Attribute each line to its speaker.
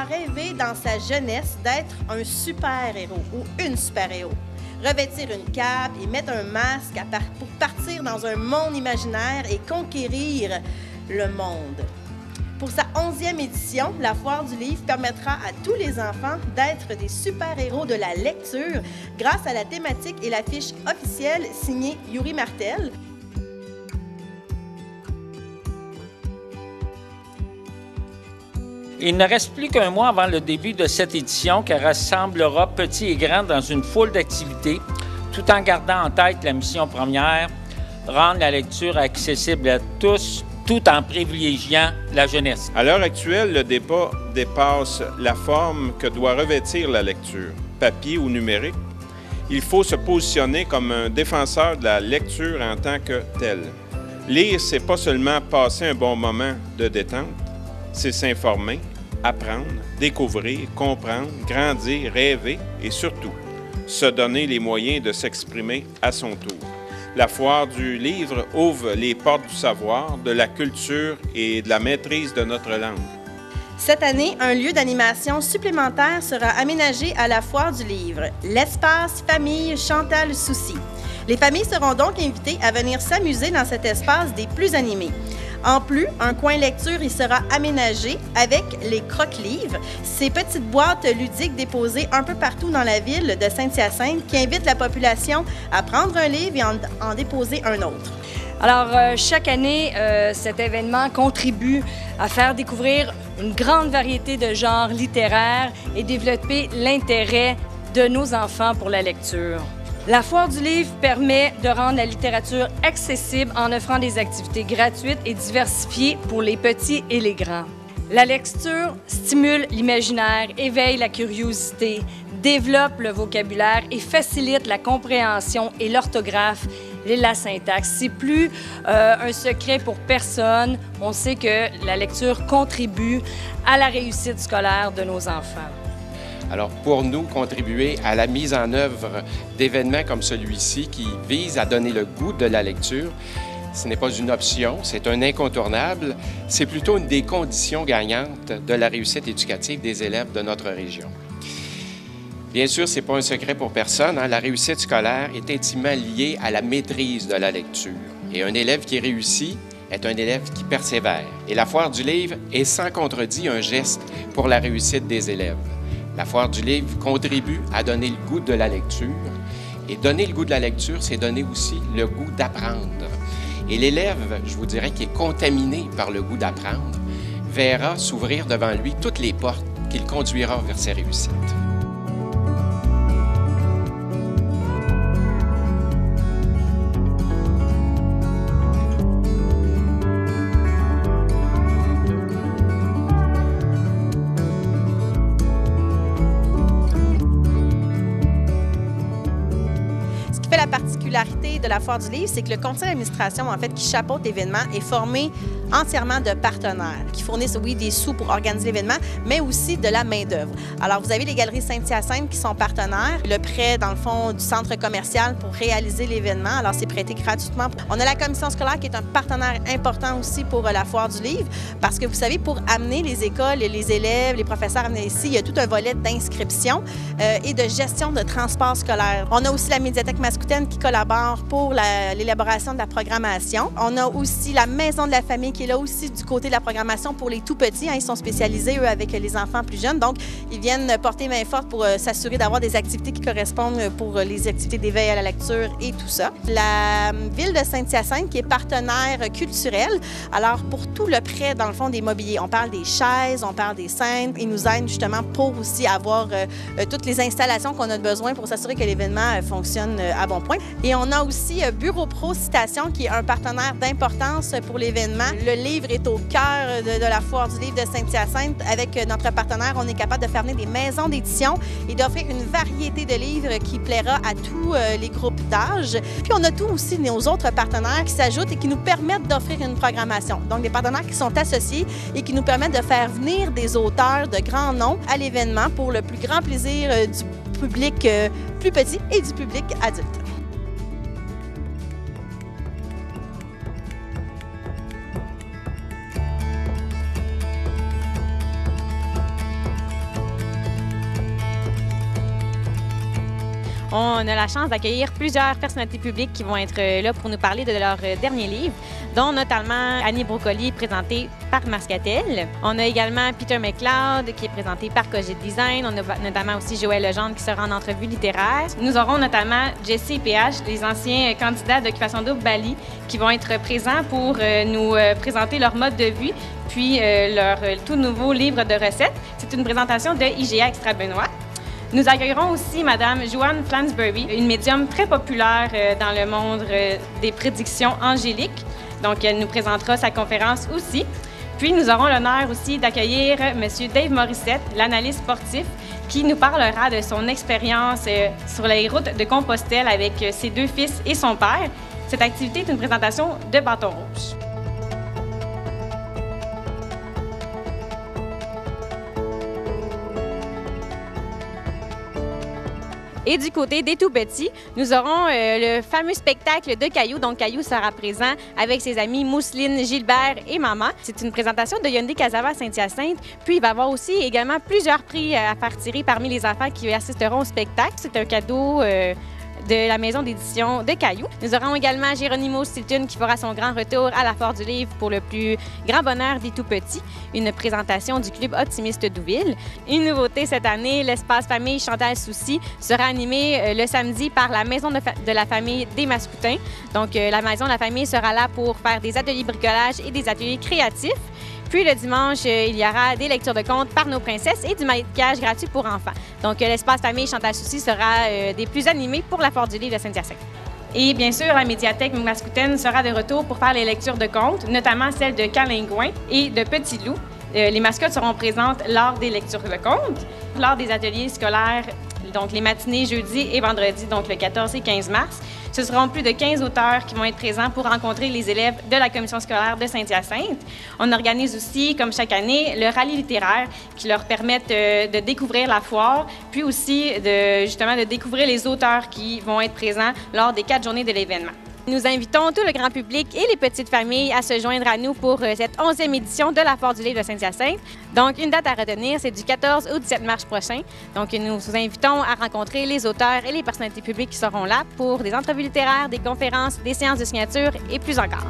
Speaker 1: a rêvé dans sa jeunesse d'être un super-héros ou une super-héros. Revêtir une cape et mettre un masque pour partir dans un monde imaginaire et conquérir le monde. Pour sa 11e édition, la Foire du Livre permettra à tous les enfants d'être des super-héros de la lecture grâce à la thématique et l'affiche officielle signée Yuri Martel.
Speaker 2: Il ne reste plus qu'un mois avant le début de cette édition qui rassemblera petits et grands dans une foule d'activités, tout en gardant en tête la mission première, rendre la lecture accessible à tous, tout en privilégiant la jeunesse.
Speaker 3: À l'heure actuelle, le débat dépasse la forme que doit revêtir la lecture, papier ou numérique. Il faut se positionner comme un défenseur de la lecture en tant que tel. Lire, c'est pas seulement passer un bon moment de détente, c'est s'informer, apprendre, découvrir, comprendre, grandir, rêver et surtout, se donner les moyens de s'exprimer à son tour. La Foire du Livre ouvre les portes du savoir, de la culture et de la maîtrise de notre langue.
Speaker 1: Cette année, un lieu d'animation supplémentaire sera aménagé à la Foire du Livre, l'espace Famille Chantal Soucy. Les familles seront donc invitées à venir s'amuser dans cet espace des plus animés. En plus, un coin lecture y sera aménagé avec les croque-livres, ces petites boîtes ludiques déposées un peu partout dans la ville de Saint-Hyacinthe qui invitent la population à prendre un livre et en déposer un autre.
Speaker 4: Alors, chaque année, cet événement contribue à faire découvrir une grande variété de genres littéraires et développer l'intérêt de nos enfants pour la lecture. La Foire du Livre permet de rendre la littérature accessible en offrant des activités gratuites et diversifiées pour les petits et les grands. La lecture stimule l'imaginaire, éveille la curiosité, développe le vocabulaire et facilite la compréhension et l'orthographe et la syntaxe. C'est plus un secret pour personne. On sait que la lecture contribue à la réussite scolaire de nos enfants.
Speaker 5: Alors, pour nous, contribuer à la mise en œuvre d'événements comme celui-ci qui vise à donner le goût de la lecture, ce n'est pas une option, c'est un incontournable, c'est plutôt une des conditions gagnantes de la réussite éducative des élèves de notre région. Bien sûr, ce n'est pas un secret pour personne, la réussite scolaire est intimement liée à la maîtrise de la lecture. Et un élève qui réussit est un élève qui persévère. Et la Foire du Livre est sans contredit un geste pour la réussite des élèves. La Foire du Livre contribue à donner le goût de la lecture. Et donner le goût de la lecture, c'est donner aussi le goût d'apprendre. Et l'élève, je vous dirais, qui est contaminé par le goût d'apprendre, verra s'ouvrir devant lui toutes les portes qu'il conduira vers ses réussites.
Speaker 1: La particularité de la Foire du Livre, c'est que le conseil d'administration, en fait, qui chapeaute l'événement, est formé entièrement de partenaires qui fournissent, oui, des sous pour organiser l'événement, mais aussi de la main-d'œuvre. Alors, vous avez les Galeries Saint-Hyacinthe qui sont partenaires, le prêt, dans le fond, du centre commercial pour réaliser l'événement. Alors, c'est prêté gratuitement. On a la commission scolaire qui est un partenaire important aussi pour la Foire du Livre, parce que vous savez, pour amener les écoles, les élèves, les professeurs à venir ici, il y a tout un volet d'inscription et de gestion de transport scolaire. On a aussi la médiathèque Mascoutaine qui collabore pour l'élaboration de la programmation. On a aussi la Maison de la famille qui est là aussi du côté de la programmation pour les tout-petits. Ils sont spécialisés, eux, avec les enfants plus jeunes. Donc, ils viennent porter main forte pour s'assurer d'avoir des activités qui correspondent pour les activités d'éveil à la lecture et tout ça. La ville de Saint-Hyacinthe qui est partenaire culturel. Alors, pour tout le prêt, dans le fond, des mobiliers, on parle des chaises, on parle des scènes. Ils nous aident justement pour aussi avoir toutes les installations qu'on a besoin pour s'assurer que l'événement fonctionne à bon point. Et on a aussi Bureau Pro Citation qui est un partenaire d'importance pour l'événement. Le livre est au cœur de la Foire du Livre de Saint-Hyacinthe. Avec notre partenaire, on est capable de faire venir des maisons d'édition et d'offrir une variété de livres qui plaira à tous les groupes d'âge. Puis on a tous aussi nos autres partenaires qui s'ajoutent et qui nous permettent d'offrir une programmation. Donc des partenaires qui sont associés et qui nous permettent de faire venir des auteurs de grands noms à l'événement pour le plus grand plaisir du public plus petit et du public adulte.
Speaker 6: On a la chance d'accueillir plusieurs personnalités publiques qui vont être là pour nous parler de leur dernier livre, dont notamment Annie Brocoli, présentée par Mascatel. On a également Peter McLeod, qui est présenté par Cogit Design. On a notamment aussi Joël Legendre, qui sera en entrevue littéraire. Nous aurons notamment Jesse et PH, les anciens candidats d'Occupation Double Bali, qui vont être présents pour nous présenter leur mode de vie, puis leur tout nouveau livre de recettes. C'est une présentation de IGA Extra-Benoît. Nous accueillerons aussi Mme Joanne Flansbury, une médium très populaire dans le monde des prédictions angéliques. Donc, elle nous présentera sa conférence aussi. Puis, nous aurons l'honneur aussi d'accueillir M. Dave Morissette, l'analyste sportif, qui nous parlera de son expérience sur les routes de Compostelle avec ses 2 fils et son père. Cette activité est une présentation de Bâton Rouge. Et du côté des tout-petits, nous aurons le fameux spectacle de Caillou. Donc, Caillou sera présent avec ses amis Mousseline, Gilbert et Maman. C'est une présentation de Hyundai Casava à Saint-Hyacinthe. Puis, il va y avoir aussi également plusieurs prix à faire tirer parmi les enfants qui assisteront au spectacle. C'est un cadeau de la maison d'édition de Caillou. Nous aurons également Geronimo Stilton qui fera son grand retour à la Foire du Livre pour le plus grand bonheur des tout-petits, une présentation du Club Optimiste Douville. Une nouveauté cette année, l'espace famille Chantal Soucy sera animé le samedi par la Maison de la famille des Mascoutins. Donc, la Maison de la famille sera là pour faire des ateliers bricolage et des ateliers créatifs. Puis le dimanche, il y aura des lectures de contes par nos princesses et du maquillage gratuit pour enfants. Donc, l'espace famille Chantal Soucy sera des plus animés pour la Foire du Livre de Saint-Hyacinthe. Et bien sûr, la médiathèque Mascoutaine sera de retour pour faire les lectures de contes, notamment celles de Calingouin et de Petit Loup. Les mascottes seront présentes lors des lectures de contes, lors des ateliers scolaires, donc les matinées jeudi et vendredi, donc le 14 et 15 mars. Ce seront plus de 15 auteurs qui vont être présents pour rencontrer les élèves de la commission scolaire de Saint-Hyacinthe. On organise aussi, comme chaque année, le rallye littéraire qui leur permettent de découvrir la foire, puis aussi justement de découvrir les auteurs qui vont être présents lors des 4 journées de l'événement. Nous invitons tout le grand public et les petites familles à se joindre à nous pour cette 11e édition de la Foire du Livre de Saint-Hyacinthe. Donc, une date à retenir, c'est du 14 au 17 mars prochain. Donc, nous vous invitons à rencontrer les auteurs et les personnalités publiques qui seront là pour des entrevues littéraires, des conférences, des séances de signature et plus encore.